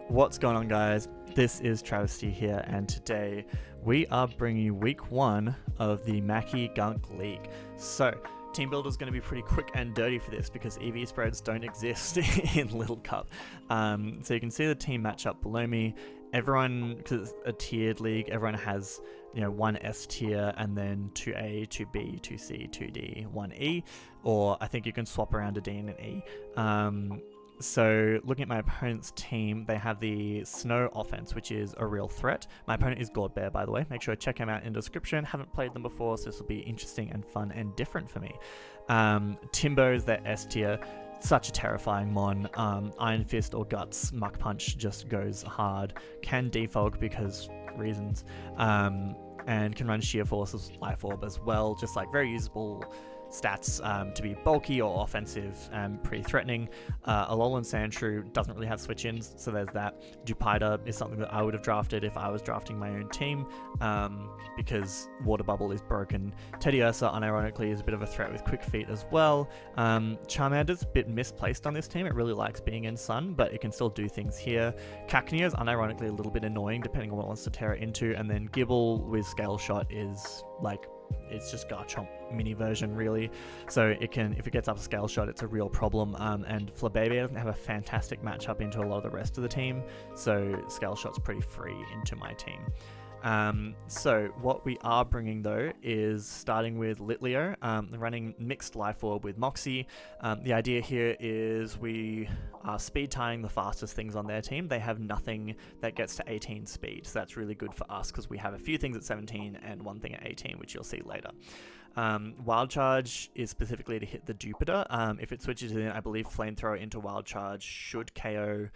What's going on, guys? This is Travesty here, and today we are bringing you week 1 of the Maki Gunk League. So, Teambuilder is going to be pretty quick and dirty for this because EV spreads don't exist in Little Cup. So you can see the team matchup below me. Everyone, because it's a tiered league, everyone has, one S tier and then 2A, 2B, 2C, 2D, 1E, or I think you can swap around a D and an E. So looking at my opponent's team, they have the Snow offense, which is a real threat. My opponent is GawdBear, by the way. Make sure to check him out in the description. Haven't played them before, so this will be interesting and fun and different for me. Timbo is their S tier. Such a terrifying mon. Iron Fist or Guts, Muck Punch just goes hard. Can defog because reasons. And can run Sheer Force as Life Orb as well. Just like very usable stats to be bulky or offensive and pretty threatening. Alolan Sandshrew doesn't really have switch-ins, so there's that. Dupiter is something that I would have drafted if I was drafting my own team, because Water Bubble is broken. Teddiursa, unironically, is a bit of a threat with Quick Feet as well. Charmander's a bit misplaced on this team. It really likes being in Sun, but it can still do things here. Cacnea is unironically a little bit annoying, depending on what it wants to tear it into, and then Gibble with Scale Shot is like, it's just Garchomp mini version, really. So it can, if it gets up a Scale Shot, it's a real problem. And Flabébé doesn't have a fantastic matchup into a lot of the rest of the team, so Scale Shot's pretty free into my team. So what we are bringing though is starting with Litleo, running mixed Life Orb with Moxie. The idea here is we are speed tying the fastest things on their team. They have nothing that gets to 18 speed, so that's really good for us because we have a few things at 17 and one thing at 18, which you'll see later. Wild Charge is specifically to hit the Jupiter. If it switches in, I believe Flamethrower into Wild Charge should KO,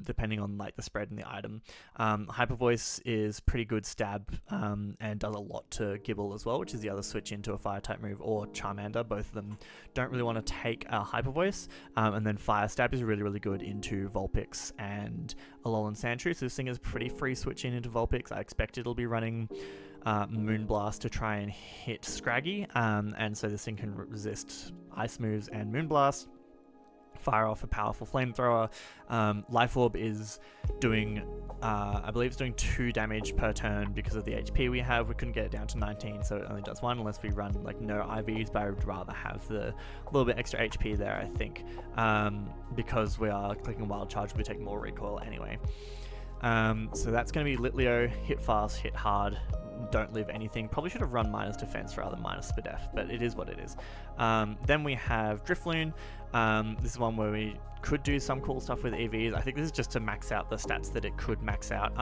depending on like the spread in the item. Hyper Voice is pretty good stab and does a lot to Gibble as well, which is the other switch into a fire type move, or Charmander. Both of them don't really want to take a Hyper Voice, and then Fire Stab is really good into Vulpix and Alolan Sandshrew, so this thing is pretty free switching into Vulpix. I expect it'll be running Moonblast to try and hit Scraggy, and so this thing can resist Ice moves and Moonblast. Fire off a powerful Flamethrower. Life Orb is doing, I believe it's doing 2 damage per turn because of the HP we have. We couldn't get it down to 19, so it only does 1 unless we run like no IVs, but I would rather have the little bit extra HP there, I think, because we are clicking Wild Charge, we take more recoil anyway. So that's going to be Litleo, hit fast, hit hard, don't live anything. Probably should have run minus defense rather than minus Spadef, but it is what it is. Then we have Drifloon. This is one where we could do some cool stuff with EVs. I think this is just to max out the stats that it could max out.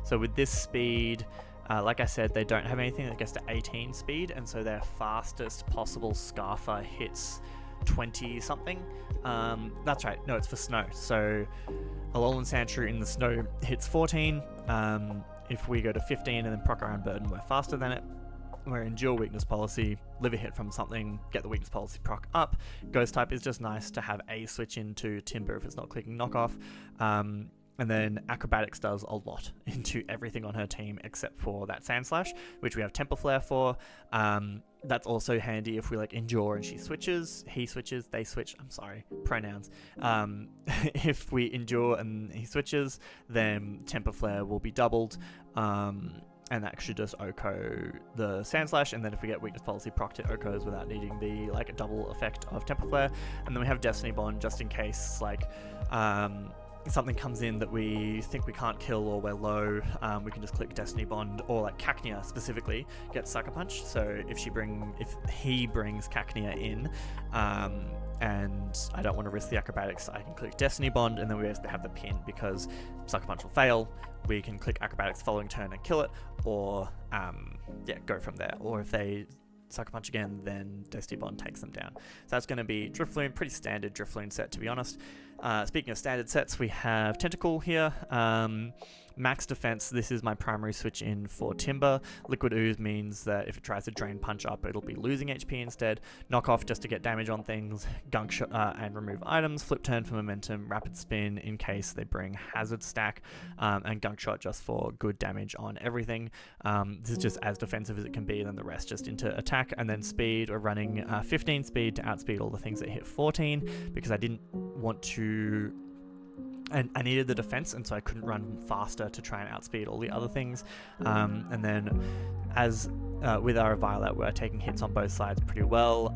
So with this speed, like I said, they don't have anything that gets to 18 speed, and so their fastest possible Scarfer hits 20 something. That's right, no, it's for snow. So Alolan Sandshrew in the snow hits 14. If we go to 15 and then proc around Burden, we're faster than it. We're in dual weakness policy, live a hit from something, get the weakness policy proc up. Ghost type is just nice to have a switch into Timber if it's not clicking knockoff. And then Acrobatics does a lot into everything on her team except for that Sand Slash, which we have Temper Flare for. That's also handy if we like Endure and she switches, he switches, they switch, I'm sorry, pronouns. If we Endure and he switches, then Temper Flare will be doubled. And that should just Oko the Sand Slash, and then if we get weakness policy, proc it Okos without needing the like double effect of Temper Flare. And then we have Destiny Bond just in case like something comes in that we think we can't kill or we're low, we can just click Destiny Bond, or like Cacnea specifically gets Sucker Punch. So if he brings Cacnea in, and I don't want to risk the acrobatics, I can click Destiny Bond, and then we basically have the pin because Sucker Punch will fail. We can click acrobatics following turn and kill it, or go from there. Or if they Sucker Punch again, then Destiny Bond takes them down. So that's going to be Drifloon, pretty standard Drifloon set to be honest. Speaking of standard sets, we have Tentacle here. Max defense, this is my primary switch in for Timber. Liquid Ooze means that if it tries to Drain Punch up, it'll be losing HP instead. Knock Off just to get damage on things. Gunk Shot and remove items. Flip Turn for momentum. Rapid Spin in case they bring Hazard Stack. And Gunk Shot just for good damage on everything. This is just as defensive as it can be, then the rest just into attack. And then speed, we're running 15 speed to outspeed all the things that hit 14, because I didn't want to and I needed the defense, and so I couldn't run faster to try and outspeed all the other things. And then as with our Violet, we're taking hits on both sides pretty well.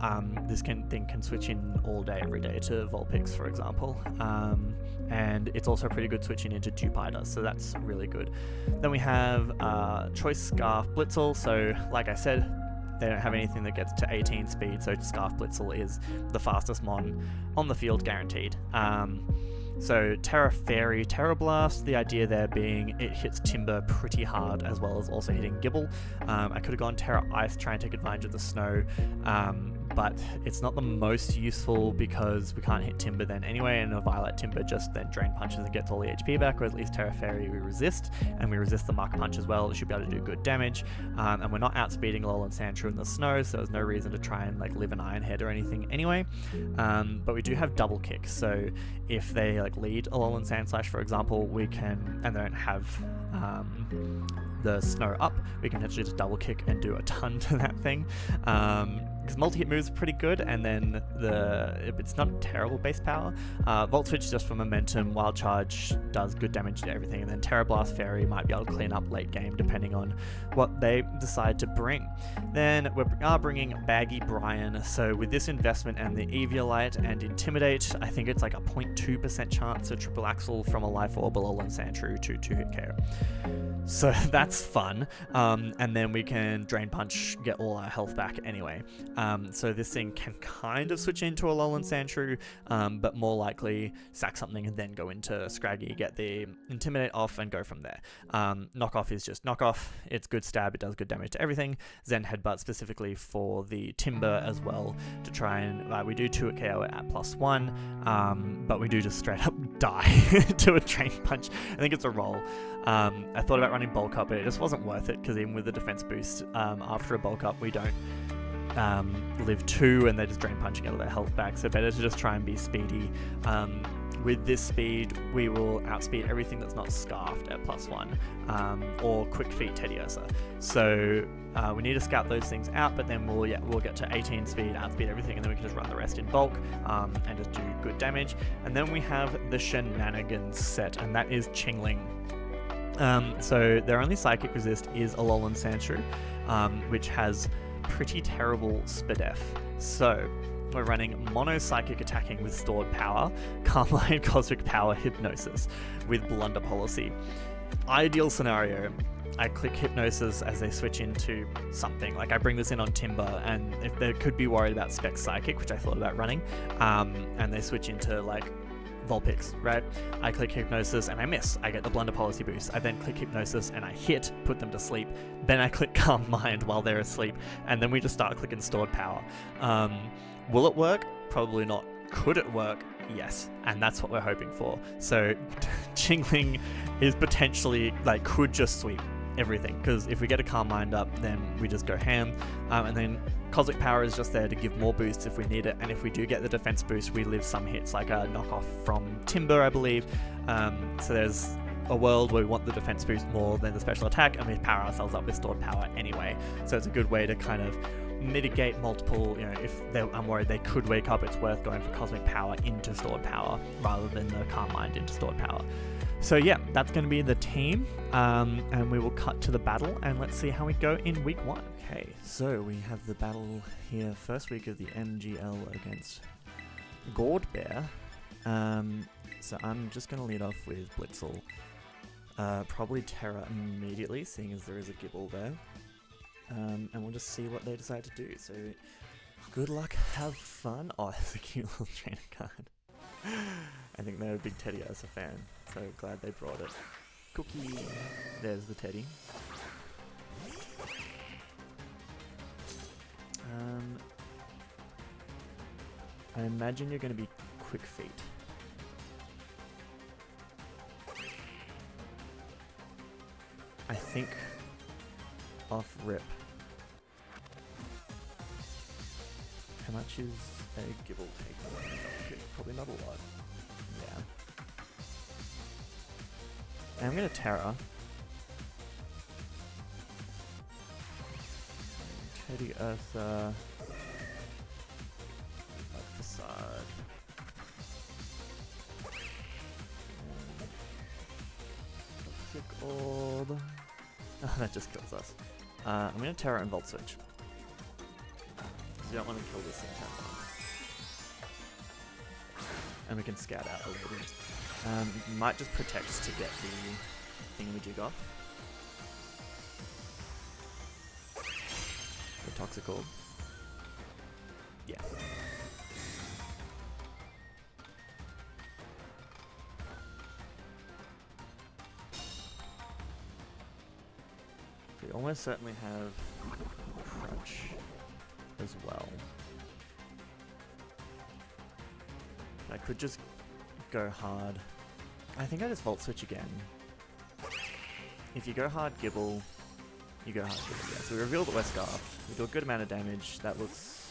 This thing can switch in all day, every day to Vulpix, for example. And it's also pretty good switching into Dewpider, so that's really good. Then we have Choice Scarf Blitzel. So like I said, they don't have anything that gets to 18 speed, so Scarf Blitzel is the fastest mon on the field, guaranteed. So Terra Fairy, Terra Blast, the idea there being it hits Timber pretty hard, as well as also hitting Gibble. I could have gone Terra Ice, try and take advantage of the snow, but it's not the most useful because we can't hit Timber then anyway, and a Violet Timber just then Drain Punches and gets all the HP back, or at least Terra Fairy we resist, and we resist the Mach Punch as well. It should be able to do good damage, and we're not outspeeding Alolan Sandshrew in the snow, so there's no reason to try and like live an Iron Head or anything anyway. But we do have Double Kick, so if they like lead Alolan Sandslash, for example, we can, and they don't have the snow up, we can actually just Double Kick and do a ton to that thing. Because multi-hit moves are pretty good, and then it's not a terrible base power. Volt Switch just for momentum, Wild Charge does good damage to everything, and then Terra Blast Fairy might be able to clean up late game depending on what they decide to bring. Then we are bringing Baggy Brian, so with this investment and the Eviolite and Intimidate, I think it's like a 0.2% chance to triple axle from a Life Orb Alolan Sandshrew to 2-hit KO. So that's fun, and then we can Drain Punch, get all our health back anyway. So this thing can kind of switch into Alolan Sandshrew, but more likely sack something and then go into Scraggy, get the Intimidate off and go from there. Knockoff is just knockoff, it's good stab, it does good damage to everything. Zen Headbutt specifically for the Timber as well, to try and, we do 2 KO at +1, but we do just straight up die to a Drain Punch. I think it's a roll. I thought about running Bulk Up, but it just wasn't worth it, because even with the defense boost, after a Bulk Up we don't live 2 and they just Drain Punch and get all their health back, so better to just try and be speedy. With this speed, we will outspeed everything that's not Scarfed at +1, or Quick Feet Teddiursa. So we need to scout those things out, but then we'll get to 18 speed, outspeed everything, and then we can just run the rest in bulk, and just do good damage. And then we have the Shenanigans set, and that is Chingling. So their only Psychic resist is Alolan Sandshrew, which has pretty terrible Spadef. So we're running Mono Psychic attacking with Stored Power, Carmine Cosmic Power Hypnosis with Blunder Policy. Ideal scenario, I click Hypnosis as they switch into something. Like I bring this in on Timber, and if they could be worried about Spec Psychic, which I thought about running, and they switch into like Vulpix, right? I click Hypnosis and I miss. I get the Blunder Policy boost. I then click Hypnosis and I hit, put them to sleep. Then I click Calm Mind while they're asleep, and then we just start clicking Stored Power. Will it work? Probably not. Could it work? Yes, and that's what we're hoping for. So Chingling is potentially, like, could just sweep everything, because if we get a Calm Mind up, then we just go ham, and then Cosmic Power is just there to give more boosts if we need it, and if we do get the defense boost, we live some hits, like a knockoff from Timber, I believe. So there's a world where we want the defense boost more than the special attack, and we power ourselves up with Stored Power anyway. So it's a good way to kind of mitigate multiple, if I'm worried they could wake up, it's worth going for Cosmic Power into Stored Power rather than the Calm Mind into Stored Power. So yeah, that's going to be the team, and we will cut to the battle, and let's see how we go in week 1. Okay, so we have the battle here, first week of the MGL against GawdBear. So I'm just going to lead off with Blitzel. Probably Terra immediately, seeing as there is a Gibble there. And we'll just see what they decide to do. So good luck, have fun. Oh, there's a cute little trainer card. I think they're a big Teddiursa fan, so glad they brought it. Cookie! There's the Teddy. I imagine you're going to be Quick Feet. I think off rip. How much is a Gibble take? Probably not a lot. Yeah. I'm gonna Terra. Teddiursa. Facade. Orb. Oh, that just kills us. I'm going to Terror and Volt Switch. You don't want to kill this in turn 1. And we can scout out a little bit. Might just protect to get the thingamajig off. The Toxic Orb. Yeah. We almost certainly have Crunch as well. I could just go hard. I think I just Volt Switch again. If you go hard Gibble, you go hard Gibble, yeah. So we reveal the Westgarth. We do a good amount of damage. That looks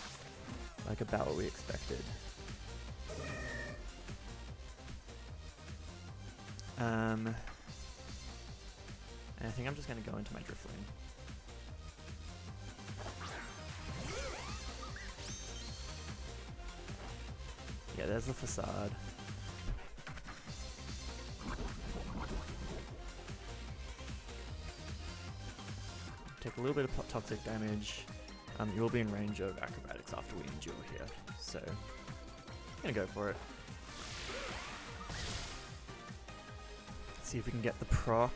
like about what we expected. And I think I'm just going to go into my Drifloon. Yeah, there's the Facade. Take a little bit of toxic damage. You will be in range of Acrobatics after we endure here, so I'm gonna go for it. See if we can get the proc.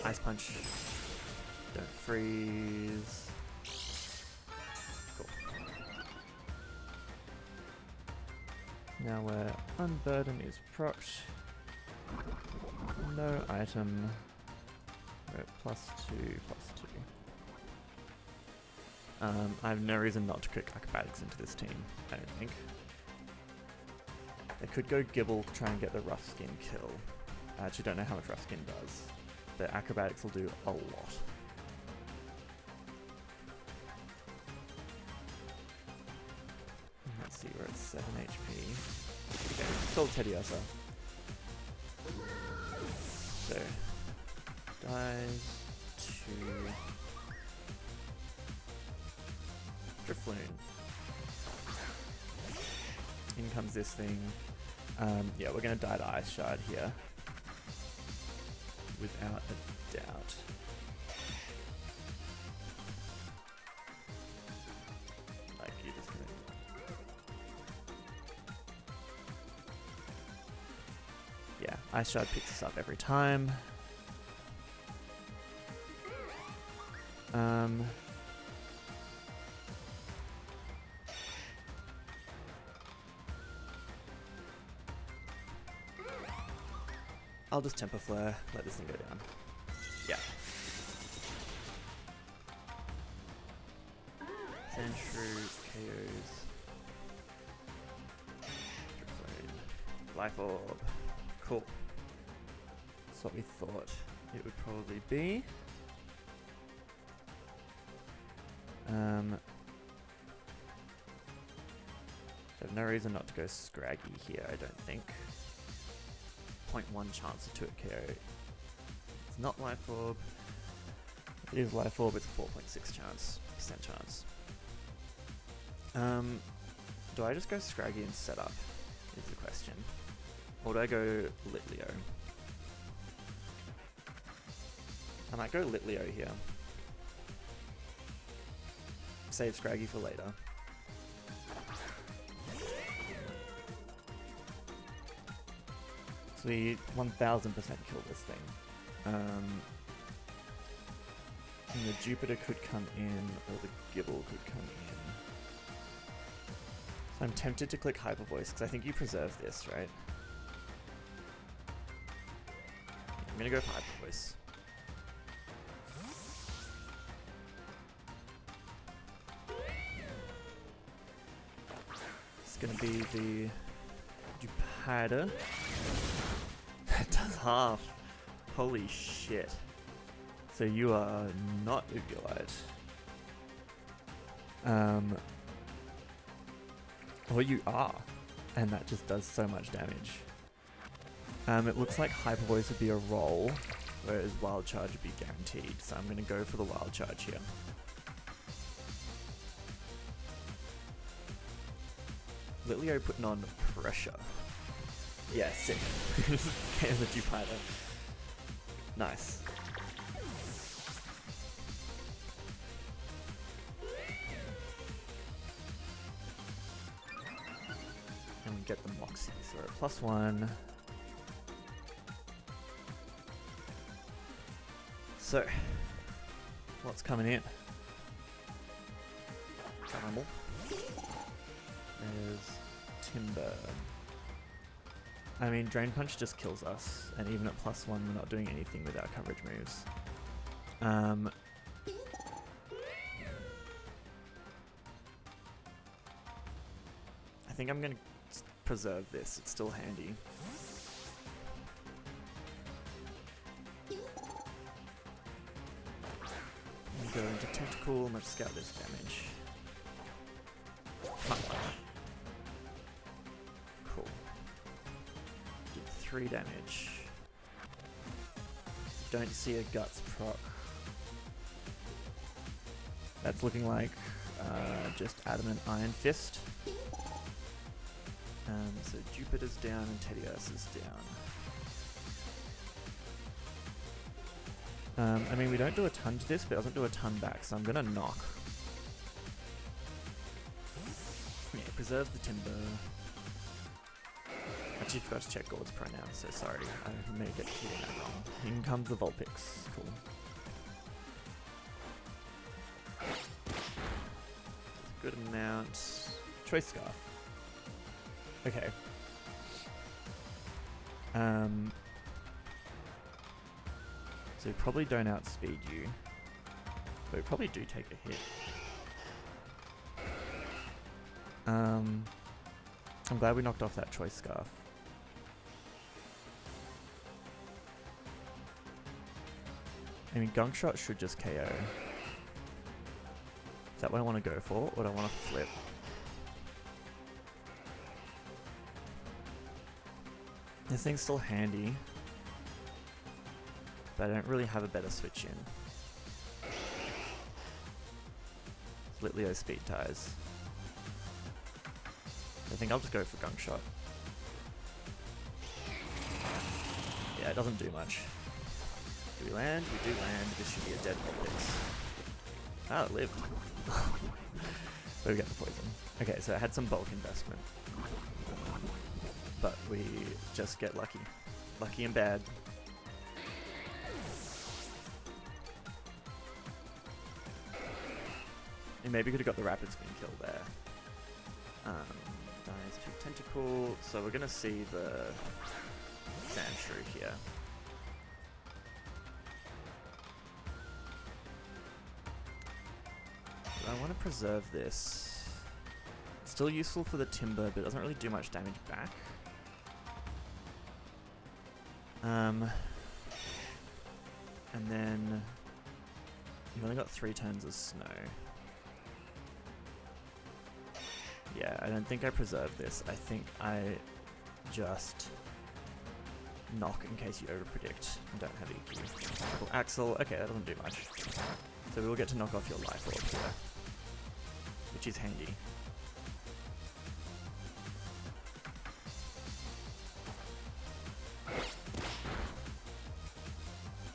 Ice Punch. Don't freeze. Cool. Now where Unburden is procced. No item. We're at +2/+2. I have no reason not to click Acrobatics into this team, I don't think. They could go Gibble to try and get the Rough Skin kill. I actually don't know how much Rough Skin does, but Acrobatics will do a lot. Let's see, we're at 7 HP. Okay, still Teddiursa. So, dies to Drifloon. In comes this thing. Yeah, we're going to die to Ice Shard here. Without a doubt. Like, you're just gonna... Yeah, Ice Shard picks us up every time. I'll just Temper Flare, let this thing go down. Yeah. Sandshrew KOs. Life Orb. Cool. That's what we thought it would probably be. I have no reason not to go Scraggy here, I don't think. 0.1 chance to it KO. It's not Life Orb. It is Life Orb, it's 4.6 percent chance. Do I just go Scraggy and set up? Is the question. Or do I go Litleo? I might go Litleo here. Save Scraggy for later. So we 1000% kill this thing. And the Jupiter could come in, or the Gibble could come in. So I'm tempted to click Hyper Voice, because I think you preserve this, right? I'm gonna go for Hyper Voice. It's gonna be the Jupiter. It does half. Holy shit. So you are not Eviolite. Or you are. And that just does so much damage. It looks like Hyper Voice would be a roll, whereas Wild Charge would be guaranteed. So I'm going to go for the Wild Charge here. Litleo putting on pressure. Yeah, sick. Okay, the Jupiter. Nice. get the Moxie. So we're at +1. So, what's coming in? Animal. There's Timber. I mean, Drain Punch just kills us, and even at +1, we're not doing anything with our coverage moves. I think I'm going to preserve this, it's still handy. Go into Tentacle and let's scout this damage. Cool. Did 3 damage. Don't see a Guts proc. That's looking like just Adamant Iron Fist. So Jupiter's down and Tedious is down. I mean, we don't do a ton to this, but it doesn't do a ton back, so I'm gonna knock. Yeah, preserve the Timber. Actually forgot to check Gawd's pronouns, so sorry. I may get getting that wrong. In comes the Vulpix. Cool. Good amount. Choice Scarf. Okay. So we probably don't outspeed you, but we probably do take a hit. I'm glad we knocked off that Choice Scarf. I mean, Gunk Shot should just KO. Is that what I want to go for, or do I want to flip? This thing's still handy, but I don't really have a better switch in. Litleo Speed Ties. I think I'll just go for Gunk Shot. Yeah, it doesn't do much. Do we land? We do land. This should be a dead Vulpix. Ah, it lived. But we get the poison. Okay, so it had some bulk investment. But we just get lucky. Lucky and bad. And maybe could have got the Rapid Spin kill there. Dies to Tentacle. So we're gonna see the Sandshrew here. I want to preserve this. It's still useful for the Timber, but it doesn't really do much damage back. And then you've only got 3 turns of snow. Yeah, I don't think I preserve this. I think I just knock in case you overpredict and don't have EQ. Axel, okay, that doesn't do much. So we'll get to knock off your Life Orb here, which is handy.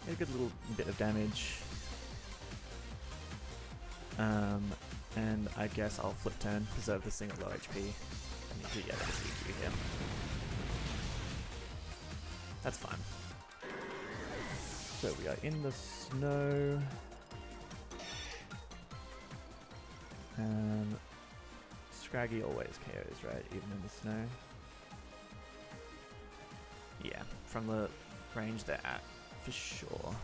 A good little bit of damage. And I guess I'll flip turn, preserve this thing at low HP. I need to get this EQ here. That's fine. So we are in the snow. Scraggy always KOs, right? Even in the snow. Yeah, from the range they're at, for sure.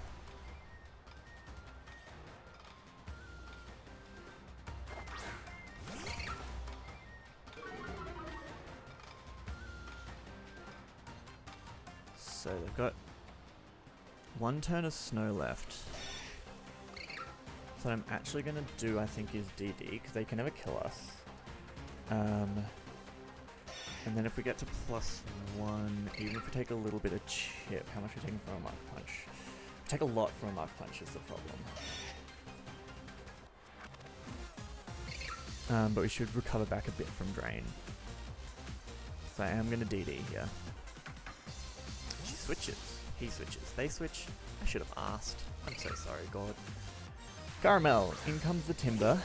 So they've got 1 turn of snow left. So what I'm actually going to do, I think, is DD, because they can never kill us. And then if we get to +1, even if we take a little bit of chip, how much are we taking from a Mark Punch? We take a lot from a Mark Punch is the problem. But we should recover back a bit from Drain. So I am going to DD here. She switches. He switches. They switch. I should have asked. I'm so sorry, Gawd. Caramel. In comes the Timber.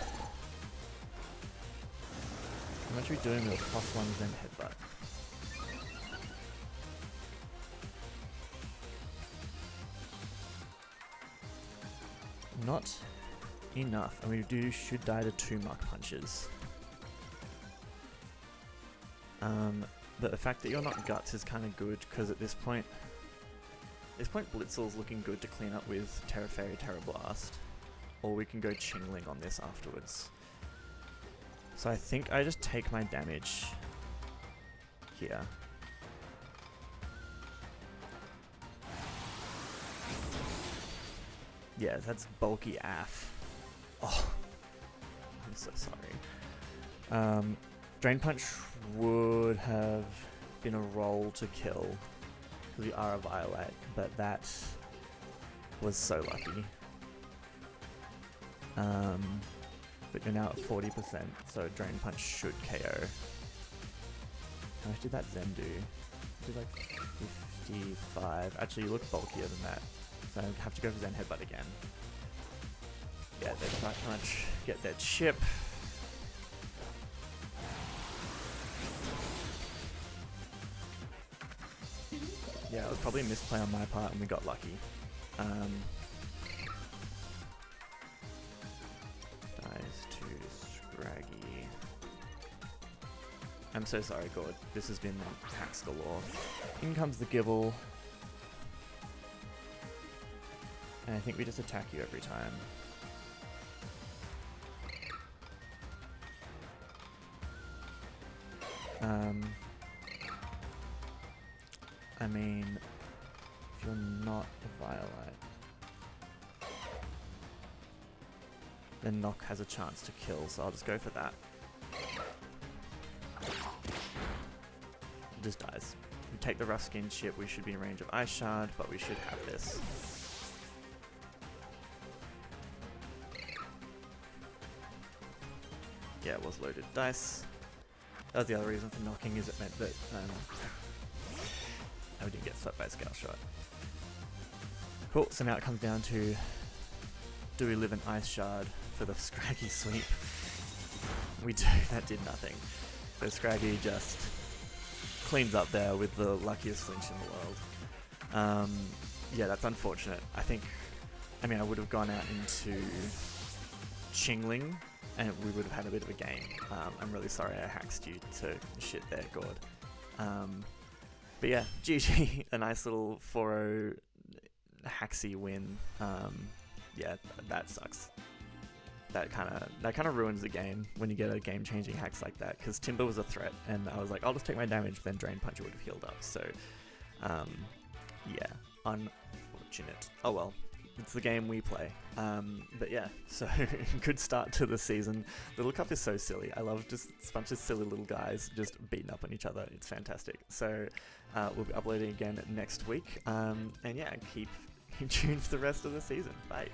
How much are we doing with +1s and headbutt? Not enough, and we should die to 2 muck punches. But the fact that you're not guts is kind of good, because at this point Blitzel's looking good to clean up with Terra Fairy, Terra Blast, or we can go Chingling on this afterwards. So I think I just take my damage here. Yeah, that's bulky AF. Oh, I'm so sorry. Drain Punch would have been a roll to kill, because we are a Violet, but that was so lucky. But you're now at 40%, so Drain Punch should KO. How much did that Zen do? It did like 55. Actually, you look bulkier than that. So I have to go for Zen Headbutt again. Yeah, they pretty much get their chip. Yeah, it was probably a misplay on my part and we got lucky. Dies to Scraggy. I'm so sorry, Gawd. This has been hacks galore. In comes the Gibble. And I think we just attack you every time. I mean, if you're not a Violet, then Knock has a chance to kill, so I'll just go for that. It just dies. We take the rough skin chip, we should be in range of Ice Shard, but we should have this. Yeah, it was loaded dice. That was the other reason for knocking, is it meant that we didn't get swept by a Scale Shot. Cool, so now it comes down to, do we live an Ice Shard for the Scraggy sweep? We do, that did nothing. So Scraggy just cleans up there with the luckiest flinch in the world. Yeah, that's unfortunate. I mean, I would have gone out into Chingling, and we would have had a bit of a game. I'm really sorry I haxed you to shit there, Gawd. But yeah, GG, a nice little 4-0 haxy win. Yeah, that sucks. That kind of ruins the game when you get a game-changing hacks like that, because Timber was a threat, and I was like, I'll just take my damage, then Drain Punch would have healed up. So, yeah, unfortunate. Oh well. It's the game we play. But yeah, so good start to the season. Little Cup is so silly. I love just a bunch of silly little guys just beating up on each other. It's fantastic. So we'll be uploading again next week. And yeah, keep tuned for the rest of the season. Bye.